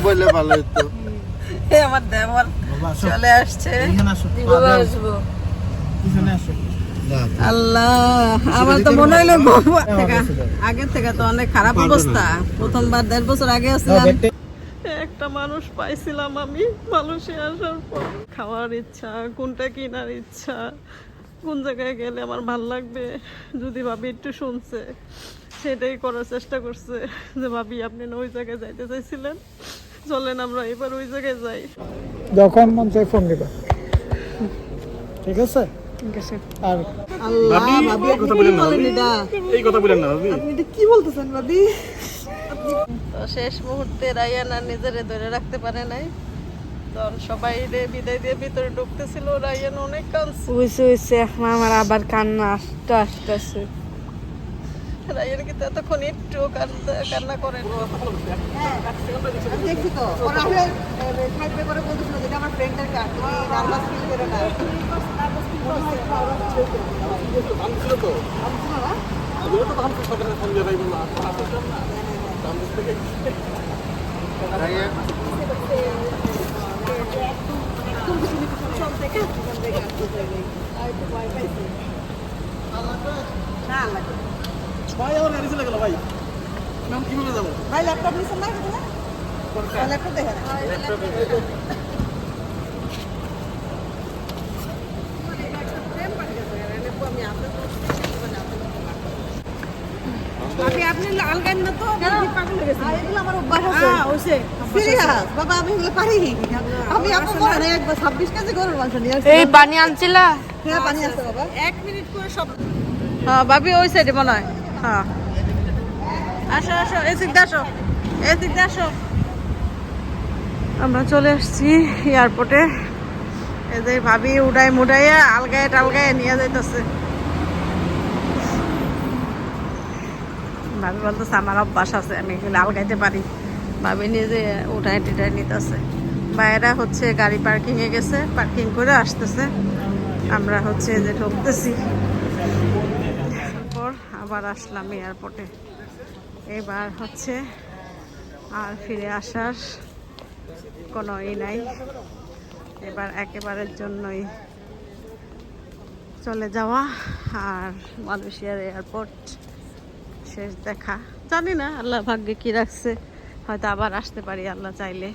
বলে ভালো হতো। আমার দেবর চলে আসছে। আল্লাহ, আমার তো মনে হইলো আগের থেকে তো অনেক খারাপ অবস্থা। প্রথমবার 1.5 বছর আগে আসলাম, একটা মানুষ পাইছিলাম আমি। মানুষে আসার পর খাওয়ার ইচ্ছা, কোনটা কেনার ইচ্ছা, কোন জায়গায় গেলে আমার ভাল লাগবে, যদি ভাবি একটু শুনছে সেটাই করার চেষ্টা করছে। যে ভাবি আপনি না ওই জায়গায় যাইতে চাইছিলেন, চলেন আমরা এবার ওই জায়গায় যাই। যখন মন চাই ফোন দিবা, ঠিক আছে? ঠিক আছে। আর আল্লাহ, ভাবি কথা বলেন না, এই কথা বলেন না ভাবি। আপনি কি বলতেছেন ভাবি? তো শেষ মুহূর্তে রায়ান আর নিজেরে ধরে রাখতে পারে নাই, তখন সবাই বিদায় দিয়ে ভিতরে ঢুকতেছিল। রায়ান অনেক কাঁদছে। এখন আমার আবার কান্না আসতেছে। রায়ান কিন্তু এতক্ষণ একটু কান্না করে না। দেখছি তো ওরা থাকবে করে বলতেছিল যে আমার ফ্রেন্ডের কাজ, নার্ভাস ফিল করে না। ভাই ল্যাপটপ নিছেন না? ল্যাপটপ দেখেন। আপনি আলগান না তো, পাগল হয়ে গেছে। এগুলো আমার অভ্যাস আছে। সিরিয়াস বাবা, আমি এগুলো পারি। আমি আপনার একবার 26 কেজি গরুর মাংস নিয়ে আসছি। এই পানি আনছিলা? হ্যাঁ পানি আছে বাবা। 1 মিনিট করে সব। হ্যাঁ ভাবি ওই সাইডে মনে হয়। হ্যাঁ আসো আসো, এদিক দিয়ে আসো, এদিক দিয়ে আসো। আমরা চলে আসছি এয়ারপোর্টে। এই যে ভাবি উড়াই মুড়াইয়া আলগায় টালগায় নিয়ে যাইতেছে। ভাবি বলতেছে আমার অভ্যাস আছে, আমি এগুলো আলগাইতে পারি। ভাবি নিজে উঠাই টিটাই নিতেছে। বাইরা হচ্ছে গাড়ি পার্কিংয়ে গেছে, পার্কিং করে আসতেছে। আমরা হচ্ছে যে ঢুকতেছি। তারপর আবার আসলাম এয়ারপোর্টে। এবার হচ্ছে আর ফিরে আসার কোনো নাই, এবার একেবারের জন্যই চলে যাওয়া। আর মালয়েশিয়ার এয়ারপোর্ট শেষ দেখা। জানি না আল্লাহ ভাগ্যে কি রাখছে, হয়তো আবার আসতে পারি আল্লাহ চাইলে।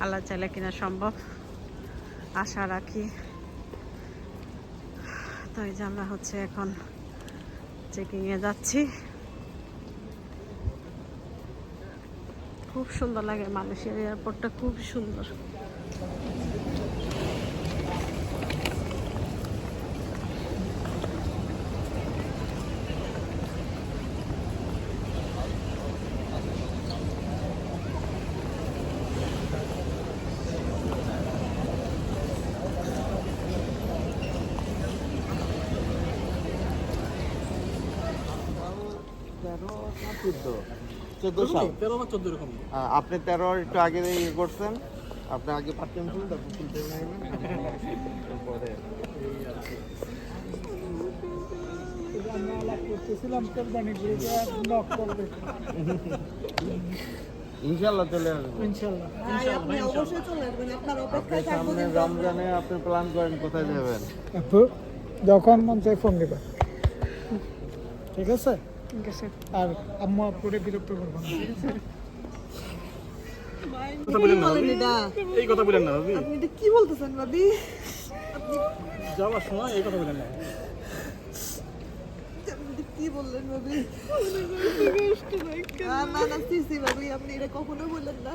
আল্লাহ চাইলে কিনা সম্ভব, আশা রাখি। তো এই যে আমরা হচ্ছে এখন চেকিংয়ে যাচ্ছি। খুব সুন্দর লাগে, মালয়েশিয়ার এয়ারপোর্টটা খুব সুন্দর। আপনি 13 একটু আগে ইয়ে করছেন, আপনি আগে পাচ্ছেন ইনশাল্লাহ চলে আসবো। আপনি অবশ্যই চলে আসবেন, আপনার অপেক্ষায় থাকবো। সামনে রমজানে আপনি প্ল্যান করেন কোথায় যাবেন? যখন মন চাই ফোন দিবা, ঠিক আছে? ঠিক আছে। আর আম্মু আপুরে বিরক্ত করবো না, ঠিক আছে? এই কথা বলেন না ভাবি। আপনি কি বলতেছেন ভাবি? যাওয়ার সময় এই কথা বলেন না। আপনি কি বললেন ভাবি? না না সিসি ভাবি, আপনি এটা কখনো বললেন না।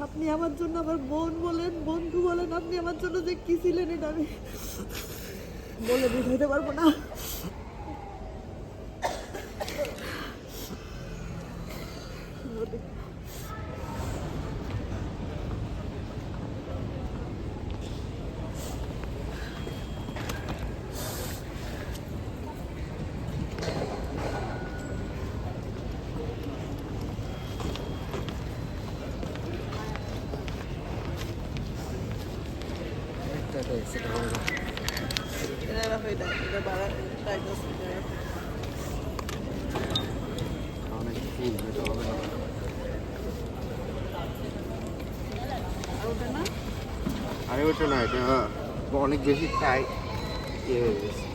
আপনি আমার জন্য আমার বোন বলেন, বন্ধু বলেন, আপনি আমার জন্য যে কি ছিলেন এটা আমি বলে বুঝাইতে পারবো না। অনেক ফুল, যেটা হবে না। আরে ওটা না, এটা অনেক বেশি টাইট ইয়ে হয়ে গেছে।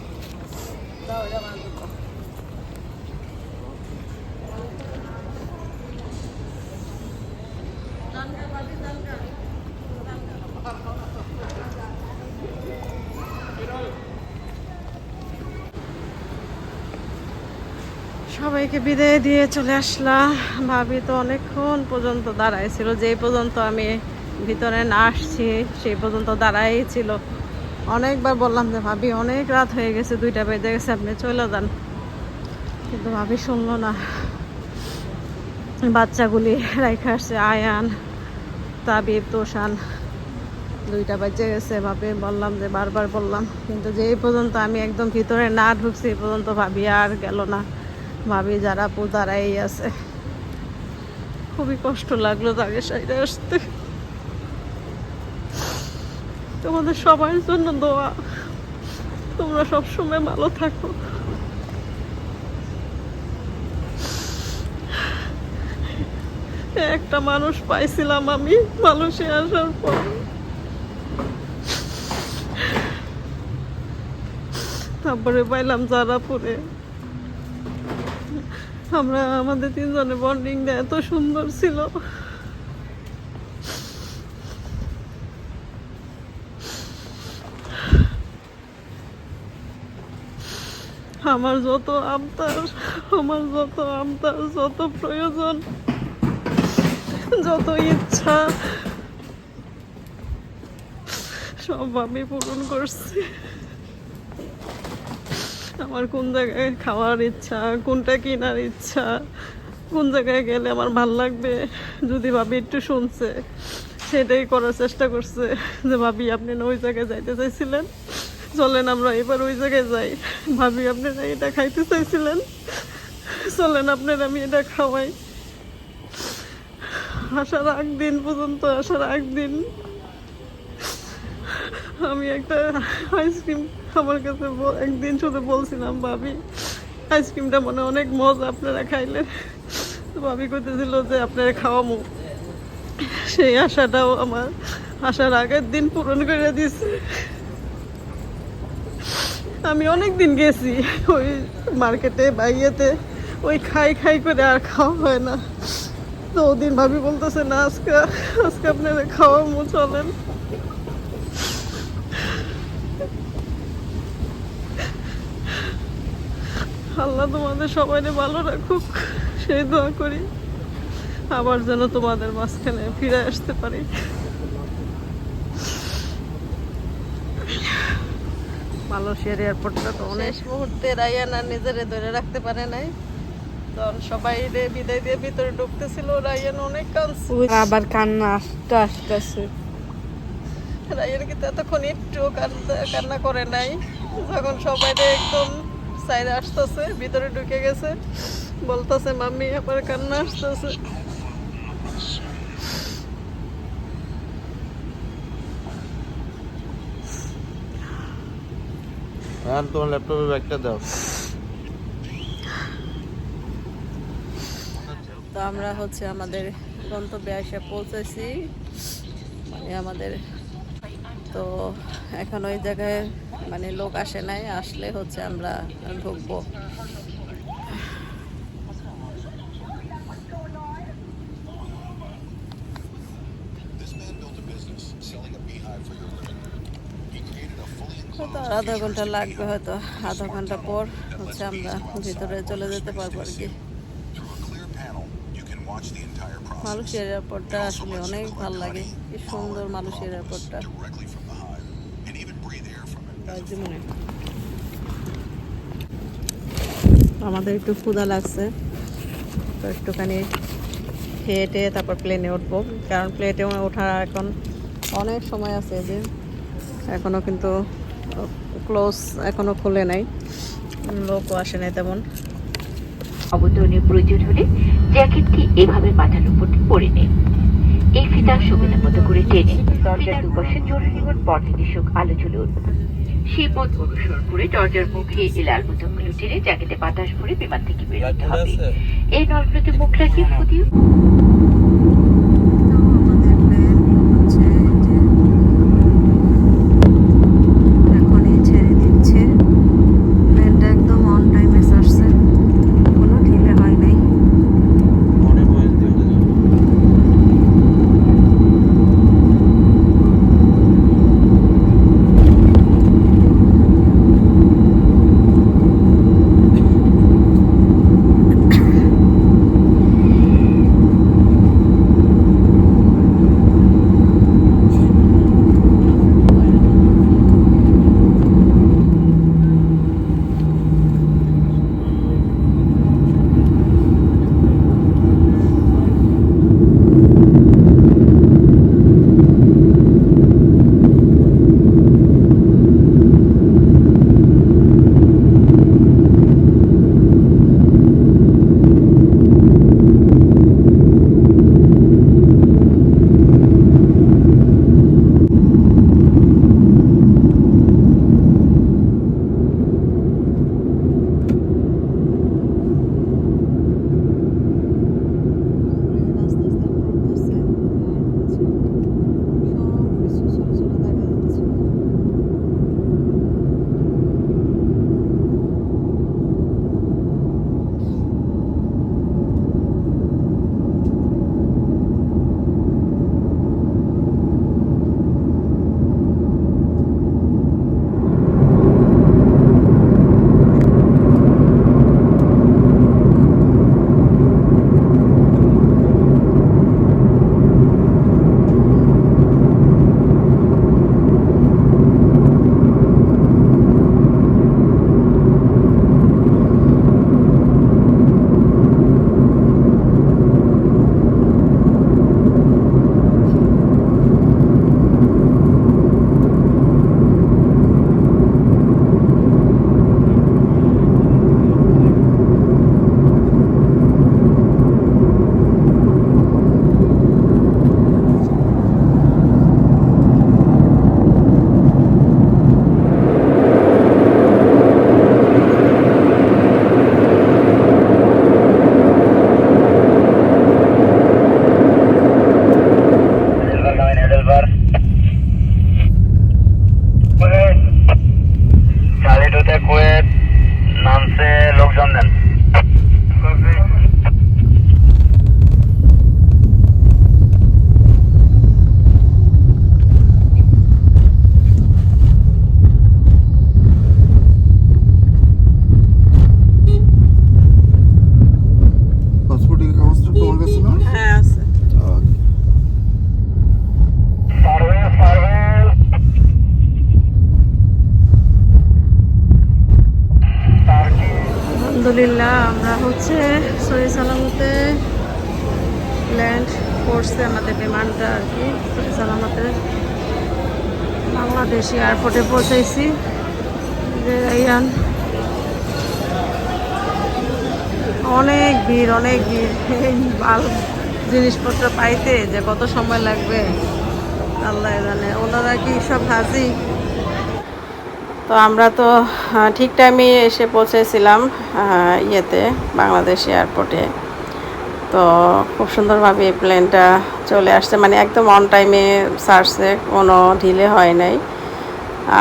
সবাইকে বিদায় দিয়ে চলে আসলাম। ভাবি তো অনেকক্ষণ পর্যন্ত দাঁড়াইছিল, যেই পর্যন্ত আমি ভিতরে না আসছি সেই পর্যন্ত দাঁড়াই ছিল। অনেকবার বললাম যে ভাবি অনেক রাত হয়ে গেছে, 2টা বেজে গেছে, আপনি চলে যান, কিন্তু ভাবি শুনলো না। বাচ্চাগুলি রাইখা আসছে, আয়ান, তাবিব, তোষান, 2টা বেজে গেছে। ভাবি বললাম যে বারবার বললাম, কিন্তু যেই পর্যন্ত আমি একদম ভিতরে না ঢুকছি এই পর্যন্ত ভাবি আর গেল না। ভাবি যারা দাঁড়াই আছে। খুবই কষ্ট লাগলো তাকে সাইডে আসতে। তোমাদের সবার জন্য দোয়া, তোমরা সবসময় ভালো থাকো। একটা মানুষ পাইছিলাম আমি মানুষে আসার পর। তারপরে পাইলাম জারাপুরে। আমাদের 3 জনের বন্ডিংটা এত সুন্দর ছিল। আমার যত আবদার, যত প্রয়োজন, যত ইচ্ছা সব আমি পূরণ করছি। আমার কোন জায়গায় খাওয়ার ইচ্ছা, কোনটা কেনার ইচ্ছা, কোন জায়গায় গেলে আমার ভাল লাগবে, যদি ভাবি একটু শুনছে সেটাই করার চেষ্টা করছে। যে ভাবি আপনি না ওই জায়গায় যাইতে চাইছিলেন, চলেন আমরা এবার ওই জায়গায় যাই। ভাবি আপনারা এটা খাইতে চাইছিলেন, চলেন আপনারা আমি এটা খাওয়াই। আসার দিন পর্যন্ত, আমি একটা আইসক্রিম আমার কাছে একদিন শুধু বলছিলাম, ভাবি আইসক্রিমটা মনে অনেক মজা, আপনারা খাইলেন। তো ভাবি কইতেছিল যে আপনারা খাওয়ামো। সেই আশাটাও আমার আসার আগের দিন পূরণ করে দিছে। আমি অনেক দিন গেছি ওই মার্কেটে বাইয়েতে, ওই খাই করে আর খাওয়া হয় না। তো ওদিন ভাবি বলতেছে না, আজকে আপনারা খাওয়ামো, চলেন। আল্লাহ তোমাদের সবাইকে ভালো রাখুক, সেই দোয়া করি। আবার যেন তোমাদের মাঝখানে ফিরে আসতে পারি। মালয়েশিয়ার এয়ারপোর্টটা তো শেষ মুহূর্তে রায়ান আর নিজেরে ধরে রাখতে পারে নাই, তখন সবাই বিদায় দিয়ে ভিতরে ঢুকতেছিল। রায়ান অনেক কাঁদছে, আবার কান্না আসতেছে। রায়ান কিন্তু এতক্ষণ একটু কান্না করে নাই। যখন সবাই একদম সাইডে আসতেছে, ভিতরে ঢুকে গেছে, বলতেছে মাম্মি আবার কান্না আসতেছে। তোমার ল্যাপটপের ব্যাগটা দাও। তো আমরা আমাদের গন্তব্যে এসে পৌঁছেছি, মানে আমাদের তো এখন ওই জায়গায় মানে লোক আসে নাই, আসলে আমরা ঢুকবো। হয়তো 1/2 ঘন্টা লাগবে, হয়তো 1/2 ঘন্টা পর আমরা ভিতরে চলে যেতে পারবো আর কি। মালয়েশিয়ার এয়ারপোর্টটা আসলে অনেক ভালো লাগে, কি সুন্দর মালয়েশিয়ার এয়ারপোর্টটা। আমাদের একটু ক্ষুধা লাগছে, তো একটুখানি খেয়ে টেয়ে তারপর প্লেনে উঠবো, কারণ প্লেনে ওঠার এখন অনেক সময় আছে, যে এখনো কিন্তু ক্লোজ, এখনো খুলে নাই, লোকও আসে নাই তেমন। অবতরণের প্রয়োজন হলে জ্যাকেটটি এভাবে মাথার উপর পরে নিন। এই ফিতা সুবিধা মতো করে টেনে দরজার দুপাশে জরুরি মোড পথনির্দেশক আলো জ্বলে উঠবে। সেই পথ অনুসরণ করে দরজার মুখে এই লাল বোতামগুলো টেনে জ্যাকেটে বাতাস ভরে বিমান থেকে বেরোতে হবে। এই নলগুলোতে মুখ লাগিয়ে ফু দিয়ে আলহামদুলিল্লাহ আমরা হচ্ছে সহি সালামতে ল্যান্ড করছে আমাদের বিমানটা আর কি। সহি সালামতে বাংলাদেশ এয়ারপোর্টে পৌঁছাইছি। যে রায়ান অনেক ভিড় এই জিনিসপত্র পাইতে যে কত সময় লাগবে আল্লাহ জানে। ওনারা কি সব হাজি। তো আমরা তো ঠিক টাইমে এসে পৌঁছেছিলাম ইয়েতে বাংলাদেশ এয়ারপোর্টে। তো খুব সুন্দরভাবে এই প্লেনটা চলে আসছে, মানে একদম অন টাইমে ছাড়ছে, কোনো ঢিলে হয় নাই।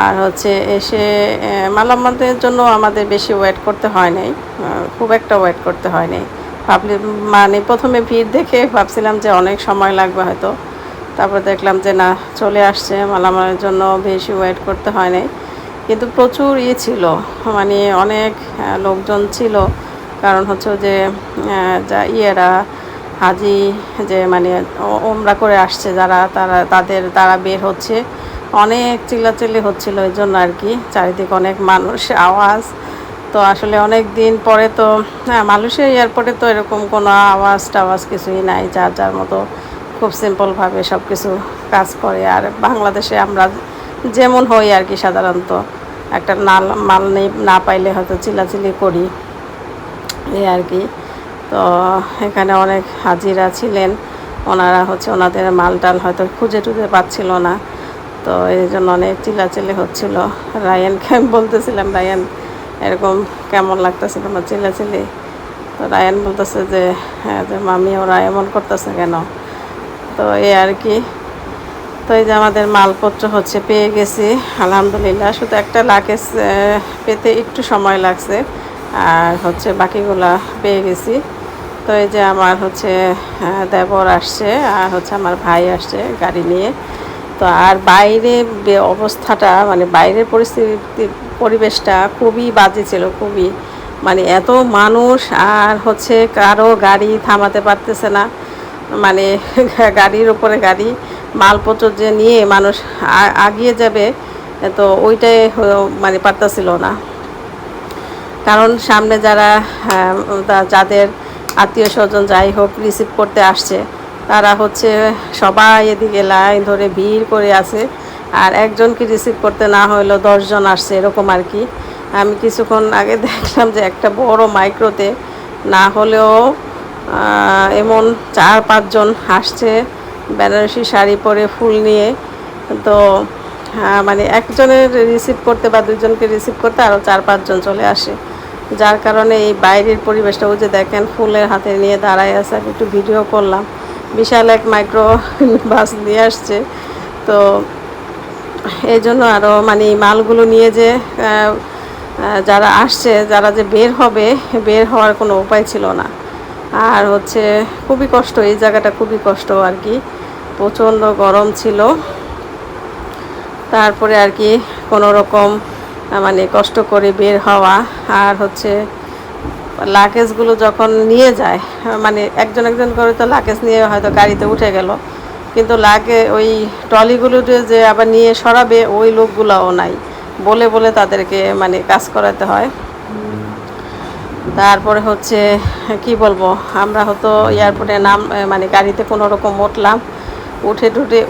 আর হচ্ছে এসে মালামালদের জন্য আমাদের বেশি ওয়েট করতে হয় নাই, খুব একটা ওয়েট করতে হয় নাই। মানে প্রথমে ভিড় দেখে ভাবছিলাম যে অনেক সময় লাগবে হয়তো, তারপর দেখলাম যে না, চলে আসছে, মালামালের জন্য বেশি ওয়েট করতে হয় নাই। কিন্তু প্রচুর ছিল, মানে অনেক লোকজন ছিল। কারণ হচ্ছে যে যা হাজি যে মানে ওমরা করে আসছে যারা, তারা বের হচ্ছে, অনেক চিল্লাচিল্লি হচ্ছিল এই জন্য আর কি। চারিদিকে অনেক মানুষ, আওয়াজ। তো আসলে অনেক দিন পরে তো মালয়েশিয়া এয়ারপোর্টে তো এরকম কোনো আওয়াজ কিছুই নাই, যার মতো খুব সিম্পলভাবে সব কিছু কাজ করে। আর বাংলাদেশে আমরা যেমন হই আর কি, সাধারণত একটা মাল না পাইলে হয়তো চিল্লাচিল্লি করি এই আর কি। তো এখানে অনেক হাজিরা ছিলেন, ওনারা হচ্ছে ওনাদের মাল হয়তো খুঁজে পাচ্ছিল না, তো এই জন্য অনেক চিল্লাচিল্লি হচ্ছিল। রায়ানকে আমি বলতেছিলাম, রায়ান এরকম কেমন লাগতেছিল আমার চিল্লাচিল্লি? তো রায়ান বলতেছে যে হ্যাঁ, যে মামি ওরা এমন করতেছে কেন? তো এই আর কি। তো এই যে আমাদের মালপত্র হচ্ছে পেয়ে গেছি আলহামদুলিল্লাহ। শুধু একটা লাগেজ পেতে একটু সময় লাগছে, আর হচ্ছে বাকিগুলা পেয়ে গেছি। তো এই যে আমার হচ্ছে দেবর আসছে, আর হচ্ছে আমার ভাই আসছে গাড়ি নিয়ে। তো আর বাইরে অবস্থাটা, মানে বাইরের পরিবেশটা খুবই বাজে ছিল, খুবই, মানে এত মানুষ, আর হচ্ছে কারো গাড়ি থামাতে পারতেছে না, মানে গাড়ির উপরে গাড়ি, মালপত্র যে নিয়ে মানুষ আগিয়ে যাবে, তো ওইটাই মানে পারতেছিল না। কারণ সামনে যাদের আত্মীয় স্বজন যাই হোক রিসিভ করতে আসছে, তারা হচ্ছে সবাই এদিকে লাইন ধরে ভিড় করে আছে, আর একজনকে রিসিভ করতে না হলেও 10 জন আসছে এরকম আর কি। আমি কিছুক্ষণ আগে দেখলাম যে একটা বড় মাইক্রোতে না হলেও এমন 4-5 জন আসছে বেনারসি শাড়ি পরে ফুল নিয়ে। তো মানে একজনের রিসিভ করতে বা 2 জনকে রিসিভ করতে আরও 4-5 জন চলে আসে, যার কারণে এই বাইরের পরিবেশটা, ওই যে দেখেন ফুলের হাতে নিয়ে দাঁড়ায় আছে। আমি একটু ভিডিও করলাম, বিশাল এক মাইক্রো বাস নিয়ে আসছে। তো এই জন্য আরও মানে মালগুলো নিয়ে যে যারা আসছে, যারা যে বের হওয়ার কোনো উপায় ছিল না। আর হচ্ছে খুবই কষ্ট, এই জায়গাটা খুবই কষ্ট আর কি, প্রচণ্ড গরম ছিল। তারপরে আর কি কোনো রকম মানে কষ্ট করে বের হওয়া। আর হচ্ছে লাগেজগুলো যখন নিয়ে যায়, মানে একজন করে তো লাগেজ নিয়ে হয়তো গাড়িতে উঠে গেল, কিন্তু ওই ট্রলিগুলো যে আবার নিয়ে সরাবে, ওই লোকগুলোও নাই, বলে তাদেরকে মানে কাজ করাতে হয়। তারপরে হচ্ছে কি বলবো, আমরা হয়তো এয়ারপোর্টে মানে গাড়িতে কোনো রকম উঠলাম,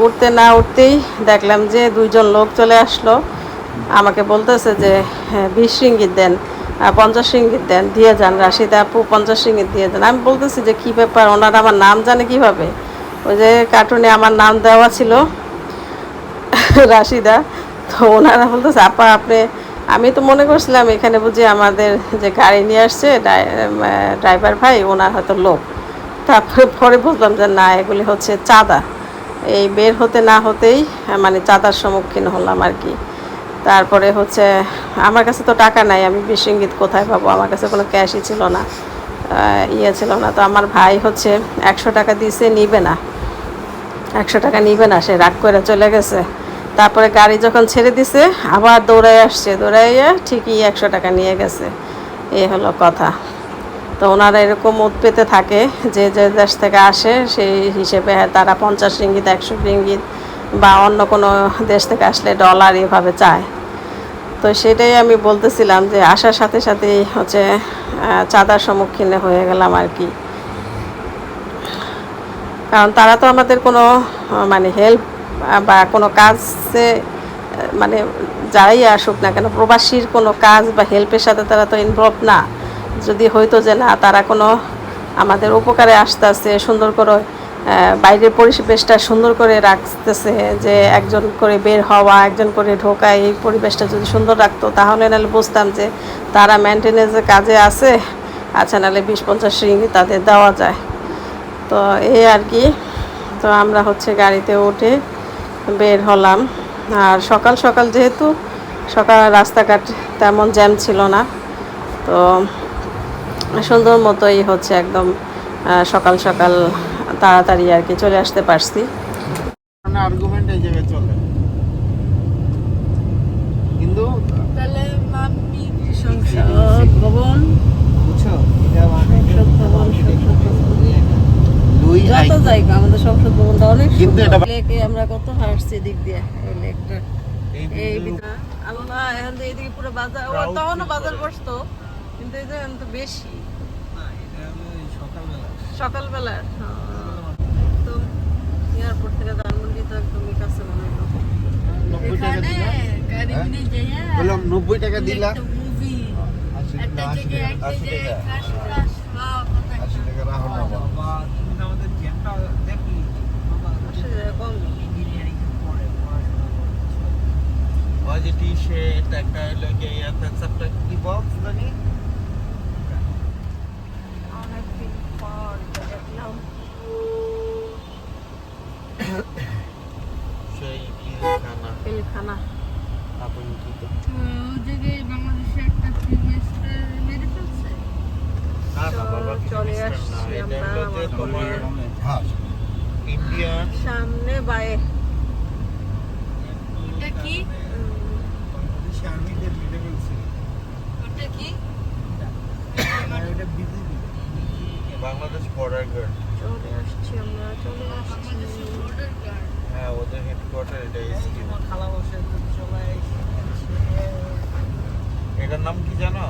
উঠতে না উঠতেই দেখলাম যে 2 জন লোক চলে আসলো। আমাকে বলতেছে যে 20 রিঙ্গিত দেন, 50 রিঙ্গিত দেন, দিয়ে যান রাশিদা আপু, 50 রিঙ্গিত দিয়ে দেন। আমি বলতেছি যে কী ব্যাপার, ওনারা আমার নাম জানে কিভাবে? ওই যে কার্টুনে আমার নাম দেওয়া ছিল রাশিদা। তো ওনারা বলতেছে আপা আপনি, আমি তো মনে করছিলাম এখানে বুঝি আমাদের যে গাড়ি নিয়ে আসছে ড্রাইভার ভাই, ওনার হয়তো লোক। তারপরে পরে বুঝলাম যে না, এগুলি হচ্ছে চাঁদা। এই বের হতে না হতেই মানে চাঁদার সম্মুখীন হলাম আর কি। তারপরে হচ্ছে আমার কাছে তো টাকা নাই, আমি 20 রিঙ্গিত কোথায় পাবো? আমার কাছে কোনো ক্যাশই ছিল না, ছিল না। তো আমার ভাই হচ্ছে 100 টাকা দিয়েছে, নিবে না, 100 টাকা নিবে না, সে রাগ করে চলে গেছে। তারপরে গাড়ি যখন ছেড়ে দিছে, আবার দৌড়াইয়া ঠিকই 100 টাকা নিয়ে গেছে। এই হলো কথা। তো ওনারা এরকম পেতে থাকে, যে দেশ থেকে আসে সেই হিসেবে তারা 50 রিঙ্গিত, 100 রিঙ্গিত বা অন্য কোনো দেশ থেকে আসলে ডলার এভাবে চায়। তো সেটাই আমি বলতেছিলাম যে আসার সাথে সাথেই হচ্ছে চাঁদার সম্মুখীন হয়ে গেলাম আর কি। কারণ তারা তো আমাদের কোনো মানে হেল্প বা কোনো কাজে মানে যারাই আসুক না কেন প্রবাসীর কোনো কাজ বা হেল্পের সাথে তারা তো ইনভলভ না। যদি হয়তো যে না তারা কোনো আমাদের উপকারে আসতেছে, সুন্দর করে বাইরের পরিবেশটা সুন্দর করে রাখতেছে, যে একজন করে বের হওয়া একজন করে ঢোকা, এই পরিবেশটা যদি সুন্দর রাখতো তাহলে নাহলে বুঝতাম যে তারা মেনটেনেন্সের কাজে আছে। আচ্ছা, নাহলে 20-50 রিঙ্গিত তাদের দেওয়া যায়। তো এই আর কি। তো আমরা হচ্ছে গাড়িতে উঠে বের হলাম। আর সকাল সকাল যেহেতু সকাল রাস্তাঘাট তেমন জ্যাম ছিল না, তো সুন্দর মতোই হচ্ছে একদম সকাল সকাল তাড়াতাড়ি আর কি চলে আসতে পারছি। আর্গুমেন্ট এই জায়গায় চলে, কিন্তু তাহলে মাম্মি সংসদ ভবন, বুঝছো এটা মানে দুই যত জায়গা আমাদের সংসদ ভবনটা অনেক কিন্তু সুন্দর। এটা- লেকে আমরা কত হাঁটছি দিক দিয়ে এই লেকটা। এই এই ভিতরে- ভিতরে আল্লাহ, এখন তো এইদিকে পুরো বাজার, ও তখনও বাজার বসতো, কিন্তু এই যে এখন তো বেশি সকালবেলা। একদম এয়ারপোর্ট থেকে ধানমন্ডি তো একদমই কাছে মনে হলো। 90 টাকা দিলা, কারিমনি যাইয়া বললাম 90 টাকা দিলা, মুভি 80 একটা টাকা, জায়গায় এক 80 জায়গায় টাকা, ক্রাশ ক্রাশ সব কথা 80 টাকা রাহুল বাবা। আসলে কম ওই যে টি-শার্ট একটা হলো কি একটা কি বক্স জানি, অনেকদিন পর দেখলাম। সেই খানা পিলখানা আপঙ্কিত। ওই জায়গায় বাংলাদেশে একটা ফিল্মের মেরে ফেলছে। না না বাবা, চলে আসছি আমরা আমার তোমার ইন্ডিয়ান সামনে বায়ে। ওটা কি ওটা কি বাংলাদেশ বর্ডার গার্ড। চলে আসছি আমরা, চলে আসছি। বাংলাদেশের বর্ডার গার্ড। হ্যাঁ, ওদের হেডকোয়ার্টার এটা এসটি। এটার নাম কি জানো?